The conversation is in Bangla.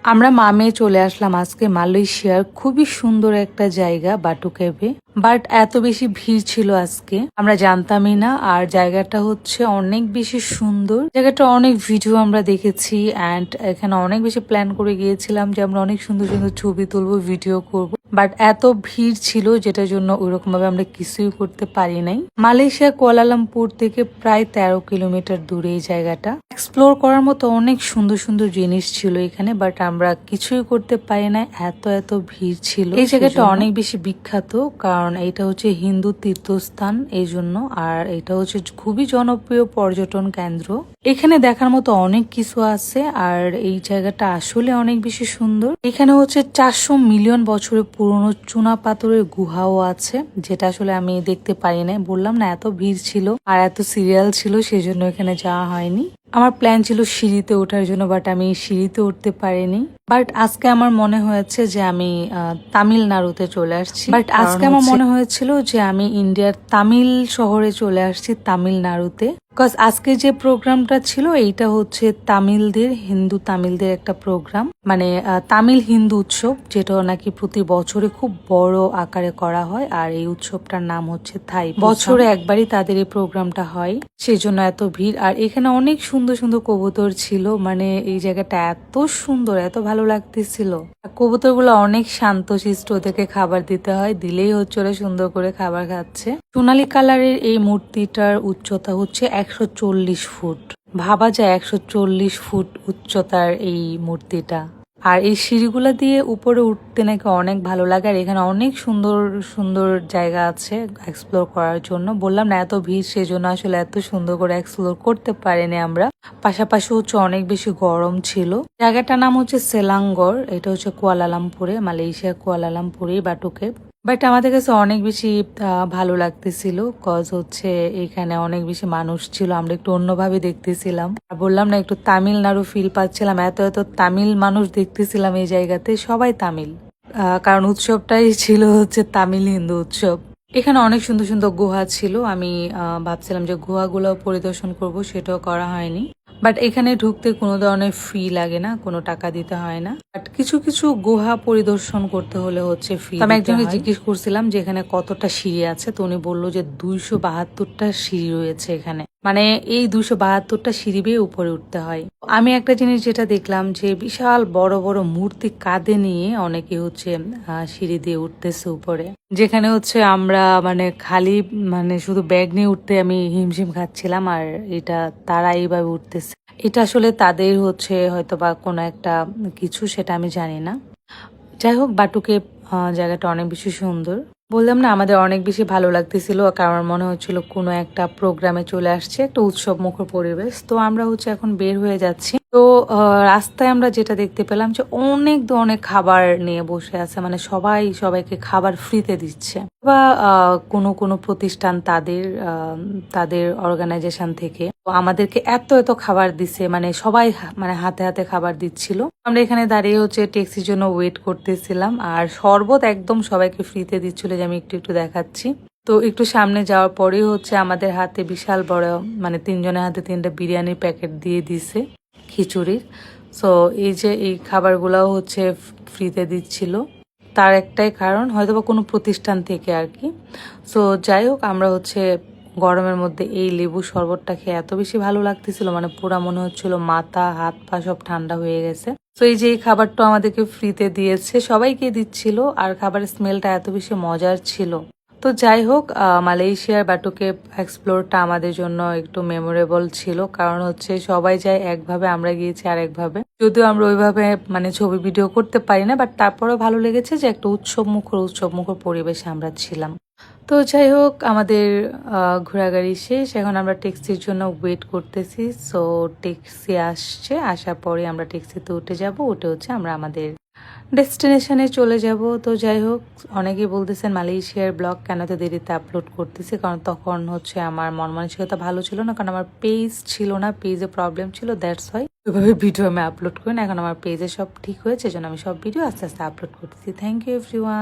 আমরা মামে চলে আসলাম আজকে মালয়েশিয়ার খুবই সুন্দর একটা জায়গা বাটু কেভে। বাট এত বেশি ভিড় ছিল আজকে, আমরা জানতামই না। আর জায়গাটা হচ্ছে অনেক বেশি সুন্দর। জায়গাটা অনেক ভিডিও আমরা দেখেছি অ্যান্ড এখানে অনেক বেশি প্ল্যান করে গিয়েছিলাম যে আমরা অনেক সুন্দর সুন্দর ছবি তুলবো, ভিডিও করব। বাট এত ভিড় ছিল যেটার জন্য ওইরকম ভাবে আমরা কিছুই করতে পারি নাই। মালয়েশিয়া কুয়ালালামপুর থেকে প্রায় 13 কিলোমিটার দূরে এই জায়গাটা। এক্সপ্লোর করার মতো অনেক সুন্দর সুন্দর জিনিস ছিল এখানে, বাট আমরা কিছুই করতে পারি না, এত এত ভিড় ছিল। এই জায়গাটা অনেক বেশি বিখ্যাত কারণ এটা হচ্ছে হিন্দু তীর্থস্থান এই জন্য, আর এটা হচ্ছে খুবই জনপ্রিয় পর্যটন কেন্দ্র। এখানে দেখার মতো অনেক কিছু আছে আর এই জায়গাটা আসলে অনেক বেশি সুন্দর। এখানে হচ্ছে 400 মিলিয়ন বছরের পুরনো চুনা পাথরের গুহাও আছে, যেটা আসলে আমি দেখতে পারি না। বললাম না এত ভিড় ছিল আর এত সিরিয়াল ছিল, সেজন্য এখানে যাওয়া হয়নি। আমার প্ল্যান ছিল সিঁড়িতে ওঠার জন্য, বাট আমি সিঁড়িতে উঠতে পারিনি। বাট আজকে আমার মনে হয়েছে যে আমি তামিলনাড়ুতে চলে আসছি। বাট আজকে আমার মনে হয়েছিল যে আমি ইন্ডিয়ার তামিল শহরে চলে আসছি, তামিলনাড়ুতে। বিকজ আজকে যে প্রোগ্রামটা ছিল এইটা হচ্ছে হিন্দু তামিলদের একটা প্রোগ্রাম, মানে তামিল হিন্দু উৎসব, যেটা নাকি প্রতি বছরে খুব বড় আকারে করা হয়। আর এই উৎসবটার নাম হচ্ছে থাই। বছরে একবারই তাদের এই প্রোগ্রামটা হয়, সেই জন্য এত ভিড়। আর এখানে অনেক সুন্দর সুন্দর কবুতর ছিল, মানে এই জায়গাটা এত সুন্দর, এত ভালো লাগতেছিল। কবুতর গুলো অনেক শান্তশিষ্ট, ওদেরকে খাবার দিতে হয়, দিলেই হচ্ছে ওরা সুন্দর করে খাবার খাচ্ছে। সোনালী কালারের এই মূর্তিটার উচ্চতা হচ্ছে 140 ফুট। ভাবা যায় 140 ফুট উচ্চতার এই মূর্তিটা। আর এই সিঁড়িগুলা দিয়ে উপরে উঠতে নাকি অনেক ভালো লাগে। আর এখানে অনেক সুন্দর সুন্দর জায়গা আছে এক্সপ্লোর করার জন্য। বললাম না এত ভিড়, সেজন্য আসলে এত সুন্দর করে এক্সপ্লোর করতে পারিনি আমরা। পাশাপাশি হচ্ছে অনেক বেশি গরম ছিল। জায়গাটার নাম হচ্ছে সেলাঙ্গর, এটা হচ্ছে কুয়ালালামপুরে, মালয়েশিয়া কুয়ালালামপুরেই বাটুকে। বাট আমাদের কাছে অনেক বেশি ভালো লাগতেছিল, কজ হচ্ছে এখানে অনেক বেশি মানুষ ছিল, আমরা একটু অন্যভাবে দেখতেছিলাম। আর বললাম না একটু তামিলনাড়ু ফিল পাচ্ছিলাম, এত এত তামিল মানুষ দেখতেছিলাম এই জায়গাতে, সবাই তামিল। কারণ উৎসবটাই ছিল হচ্ছে তামিল হিন্দু উৎসব। এখানে অনেক সুন্দর সুন্দর গুহা ছিল, আমি ভাবছিলাম যে গুহাগুলো পরিদর্শন করব, সেটাও করা হয়নি। বাট এখানে ঢুকতে কোনো ধরনের ফি লাগে না, কোনো টাকা দিতে হয় না। বাট কিছু কিছু গুহা পরিদর্শন করতে হলে হচ্ছে ফি। আমি একজনকে জিজ্ঞেস করছিলাম যে এখানে কতটা সিঁড়ি আছে, তো উনি বললো যে 272টা সিঁড়ি রয়েছে এখানে, মানে এই 272টা সিঁড়ি বেয়ে উপরে উঠতে হয়। আমি একটা জিনিস যেটা দেখলাম যে বিশাল বড় বড় মূর্তি কাঁধে নিয়ে অনেকে হচ্ছে সিঁড়ি দিয়ে উঠতেছে উপরে, যেখানে হচ্ছে আমরা মানে খালি মানে শুধু ব্যাগ নিয়ে উঠতে আমি হিমশিম খাচ্ছিলাম। আর এটা তারা এইভাবে উঠতেছে, এটা আসলে তাদের হচ্ছে হয়তো বা কোনো একটা কিছু, সেটা আমি জানি না। যাই হোক, বাটুকে জায়গাটা অনেক বেশি সুন্দর। বললাম না আমাদের অনেক বেশি ভালো লাগতেছিল, কারণ মনে হচ্ছিল কোনো একটা প্রোগ্রামে চলে আসছে, একটা উৎসব মুখর পরিবেশ। তো আমরা হচ্ছে এখন বের হয়ে যাচ্ছি। তো রাস্তায় আমরা যেটা দেখতে পেলাম যে অনেক ধরনের খাবার নিয়ে বসে আছে, মানে সবাই সবাইকে খাবার ফ্রিতে দিচ্ছে, বা কোনো কোনো প্রতিষ্ঠান তাদের অর্গানাইজেশন থেকে আমাদেরকে এত এত খাবার দিচ্ছে, মানে সবাই মানে হাতে হাতে খাবার দিচ্ছিল। আমরা এখানে দাঁড়িয়ে হচ্ছে ট্যাক্সির জন্য ওয়েট করতেছিলাম। আর শরবত একদম সবাইকে ফ্রিতে দিচ্ছিল, যে আমি একটু একটু দেখাচ্ছি। তো একটু সামনে যাওয়ার পরেই হচ্ছে আমাদের হাতে বিশাল বড়, মানে 3 জনের হাতে 3টা বিরিয়ানির প্যাকেট দিয়ে দিছে খিচুড়ির। সো এই যে এই খাবারগুলাও হচ্ছে ফ্রিতে দিচ্ছিল, তার একটাই কারণ হয়তো বা কোনো প্রতিষ্ঠান থেকে আর কি। সো যাই হোক, আমরা হচ্ছে গরমের মধ্যে এই লেবু শরবতটা খেয়ে এত বেশি ভালো লাগতেছিল, মানে পুরা মনে হচ্ছিল মাথা হাত পা সব ঠান্ডা হয়ে গেছে। তো এই যে এই খাবারটা আমাদেরকে ফ্রিতে দিয়েছে, সবাইকে দিচ্ছিল, আর খাবারের স্মেলটা এত বেশি মজার ছিল। তো যাই হোক, মালয়েশিয়ার বাটুকে এক্সপ্লোরটা আমাদের জন্য একটু মেমোরেবল ছিল, কারণ হচ্ছে সবাই যায় একভাবে, আমরা গিয়েছি আরেকভাবে। যদিও আমরা ওইভাবে মানে ছবি ভিডিও করতে পারি না, বাট তারপরেও ভালো লেগেছে যে একটা উৎসব মুখর পরিবেশে আমরা ছিলাম। তো যাই হোক, আমাদের ঘোরাঘুরি শেষ, এখন আমরা ট্যাক্সির জন্য ওয়েট করতেছি। সো ট্যাক্সি আসছে, আসার পরে আমরা ট্যাক্সিতে উঠে যাব, উঠে হচ্ছে আমরা আমাদের ডেস্টিনেশনে চলে যাব। তো যাই হোক, অনেকেই বলতেছেন মালয়েশিয়ার ব্লগ কেন তো দেরিতে আপলোড করতেছি, কারণ তখন হচ্ছে আমার মন মানসিকতা ভালো ছিল না, কারণ আমার পেজ ছিল না, পেজে প্রবলেম ছিল, দ্যাটস ওয়াই ওইভাবে ভিডিও আমি আপলোড করি না। এখন আমার পেজে সব ঠিক হয়েছে, জন্য আমি সব ভিডিও আস্তে আস্তে আপলোড করতেছি। Thank you everyone.